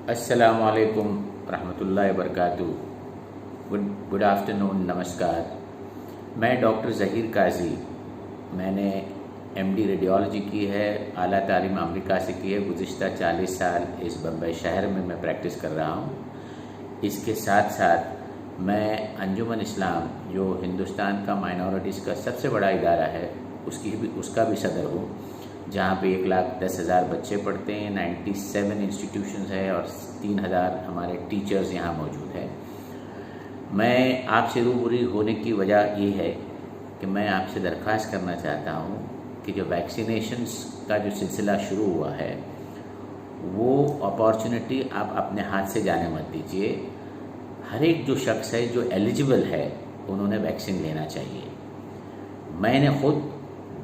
अस्सलामुअलैकुम रहमतुल्लाहि वबरकातुहू। Good afternoon, नमस्कार। मैं डॉक्टर ज़हीर काजी। मैंने एमडी रेडियोलॉजी की है, आला तालीम अमेरिका से की है। गुज़िश्ता 40 साल इस बम्बई शहर में मैं प्रैक्टिस कर रहा हूँ। इसके साथ साथ मैं अंजुमन इस्लाम, जो हिंदुस्तान का माइनॉरिटीज़ का सबसे बड़ा इदारा है, उसका भी सदर हूँ, जहाँ पे 1,10,000 बच्चे पढ़ते हैं। 97 इंस्टीट्यूशंस है और 3,000 हमारे टीचर्स यहाँ मौजूद हैं। मैं आपसे रूबरू होने की वजह ये है कि मैं आपसे दरख्वास्त करना चाहता हूँ कि जो वैक्सीनेशंस का जो सिलसिला शुरू हुआ है, वो अपॉर्चुनिटी आप अपने हाथ से जाने मत दीजिए। हर एक जो शख्स है जो एलिजिबल है, उन्होंने वैक्सीन लेना चाहिए। मैंने खुद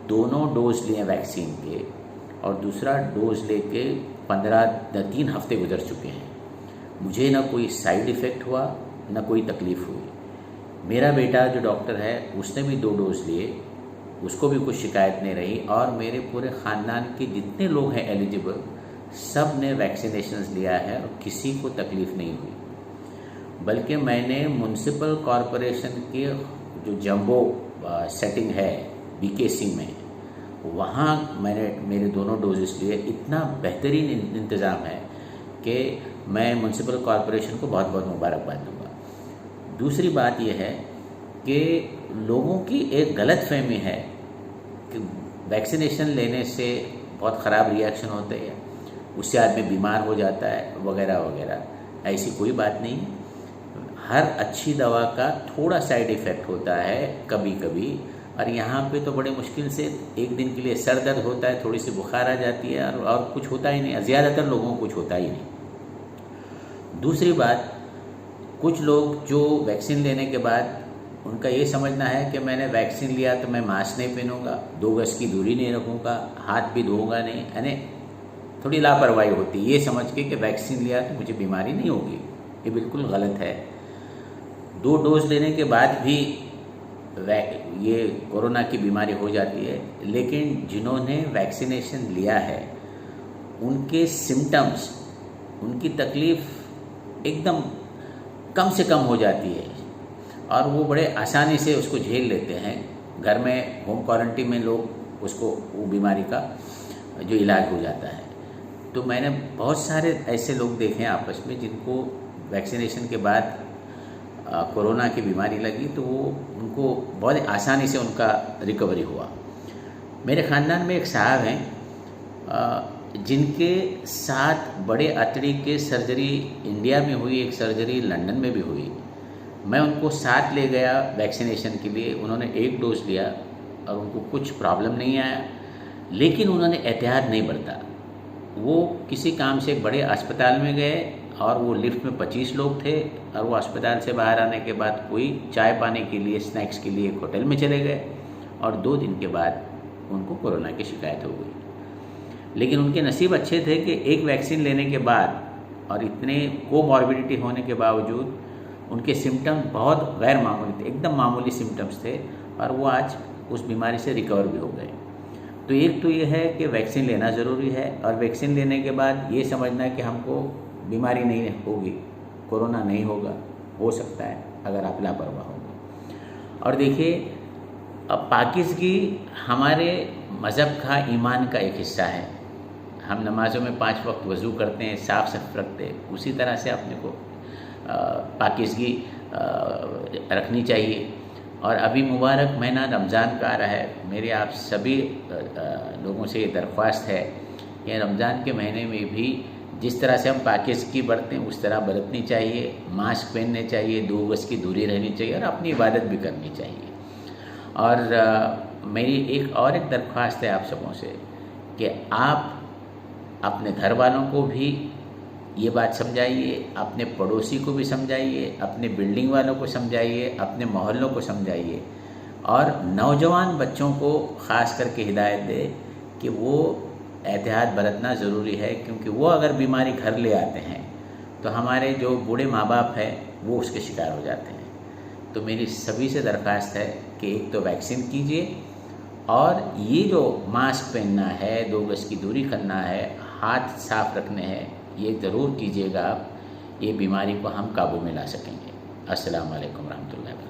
दोनों डोज लिए वैक्सीन के, और दूसरा डोज लेके 3 हफ्ते गुजर चुके हैं। मुझे ना कोई साइड इफ़ेक्ट हुआ, ना कोई तकलीफ़ हुई। मेरा बेटा जो डॉक्टर है, उसने भी 2 डोज लिए, उसको भी कुछ शिकायत नहीं रही। और मेरे पूरे ख़ानदान के जितने लोग हैं एलिजिबल, सब ने वैक्सीनेशन लिया है और किसी को तकलीफ़ नहीं हुई। बल्कि मैंने म्युनिसिपल कॉरपोरेशन के जो जंबो सेटिंग है बीकेसी में, वहाँ मैंने मेरे दोनों डोजेस लिए। इतना बेहतरीन इंतज़ाम है कि मैं म्युनिसिपल कॉरपोरेशन को बहुत बहुत मुबारकबाद दूँगा। दूसरी बात यह है कि लोगों की एक गलत फहमी है कि वैक्सीनेशन लेने से बहुत ख़राब रिएक्शन होते हैं, उससे आदमी बीमार हो जाता है वगैरह वगैरह। ऐसी कोई बात नहीं है। हर अच्छी दवा का थोड़ा साइड इफ़ेक्ट होता है कभी कभी, और यहाँ पे तो बड़े मुश्किल से एक दिन के लिए सर दर्द होता है, थोड़ी सी बुखार आ जाती है, और कुछ होता ही नहीं। ज़्यादातर लोगों को कुछ होता ही नहीं। दूसरी बात, कुछ लोग जो वैक्सीन लेने के बाद उनका ये समझना है कि मैंने वैक्सीन लिया तो मैं मास्क नहीं पहनूंगा, 2 गज की दूरी नहीं रखूँगा, हाथ भी धोऊंगा नहीं, यानी थोड़ी लापरवाही होती है ये समझ के कि वैक्सीन लिया तो मुझे बीमारी नहीं होगी। ये बिल्कुल गलत है। 2 डोज लेने के बाद भी ये कोरोना की बीमारी हो जाती है। लेकिन जिन्होंने वैक्सीनेशन लिया है, उनके सिम्टम्स, उनकी तकलीफ़ एकदम कम से कम हो जाती है, और वो बड़े आसानी से उसको झेल लेते हैं। घर में होम क्वारंटीन में लोग उसको, वो बीमारी का जो इलाज हो जाता है। तो मैंने बहुत सारे ऐसे लोग देखे हैं आपस में जिनको वैक्सीनेशन के बाद कोरोना की बीमारी लगी, तो वो उनको बहुत आसानी से उनका रिकवरी हुआ। मेरे ख़ानदान में एक साहब हैं जिनके 7 बड़े अतड़ी के सर्जरी इंडिया में हुई, एक सर्जरी लंदन में भी हुई। मैं उनको साथ ले गया वैक्सीनेशन के लिए। उन्होंने 1 डोज लिया और उनको कुछ प्रॉब्लम नहीं आया, लेकिन उन्होंने एहतियात नहीं बरता। वो किसी काम से एक बड़े अस्पताल में गए, और वो लिफ्ट में 25 लोग थे, और वो अस्पताल से बाहर आने के बाद कोई चाय पाने के लिए, स्नैक्स के लिए एक होटल में चले गए, और 2 दिन के बाद उनको कोरोना की शिकायत हो गई। लेकिन उनके नसीब अच्छे थे कि एक वैक्सीन लेने के बाद और इतने कोमॉर्बिडिटी होने के बावजूद उनके सिम्टम्स बहुत गैर मामूली थे, एकदम मामूली सिम्टम्स थे, और वो आज उस बीमारी से रिकवर भी हो गए। तो एक तो ये है कि वैक्सीन लेना ज़रूरी है, और वैक्सीन लेने के बाद ये समझना है कि हमको बीमारी नहीं होगी, कोरोना नहीं होगा। हो सकता है अगर आप लापरवाह होंगे। और देखिए, अब पाकीज़गी हमारे मज़हब का, ईमान का एक हिस्सा है। हम नमाज़ों में 5 वक्त वज़ू करते हैं, साफ़ सफ़ रखते हैं। उसी तरह से अपने को पाकीज़गी रखनी चाहिए। और अभी मुबारक महीना रमज़ान का आ रहा है। मेरे आप सभी लोगों से ये दरख्वास्त है कि रमज़ान के महीने में भी जिस तरह से हम पाकीज़गी बरतें उस तरह बरतनी चाहिए। मास्क पहनने चाहिए, 2 गज की दूरी रहनी चाहिए, और अपनी इबादत भी करनी चाहिए। और मेरी एक दरख्वास्त है आप सबों से कि आप अपने घर वालों को भी ये बात समझाइए, अपने पड़ोसी को भी समझाइए, अपने बिल्डिंग वालों को समझाइए, अपने मोहल्लों को समझाइए, और नौजवान बच्चों को ख़ास करके हिदायत दे कि वो एहतियात बरतना ज़रूरी है। क्योंकि वो अगर बीमारी घर ले आते हैं तो हमारे जो बूढ़े माँ बाप हैं वो उसके शिकार हो जाते हैं। तो मेरी सभी से दरख्वास्त है कि एक तो वैक्सीन कीजिए, और ये जो मास्क पहनना है, 2 गज की दूरी करना है, हाथ साफ रखने हैं, ये ज़रूर कीजिएगा आप, ये बीमारी को हम काबू में ला सकेंगे। अस्सलाम वालेकुम रहमतुल्लाहि व बरकातहू।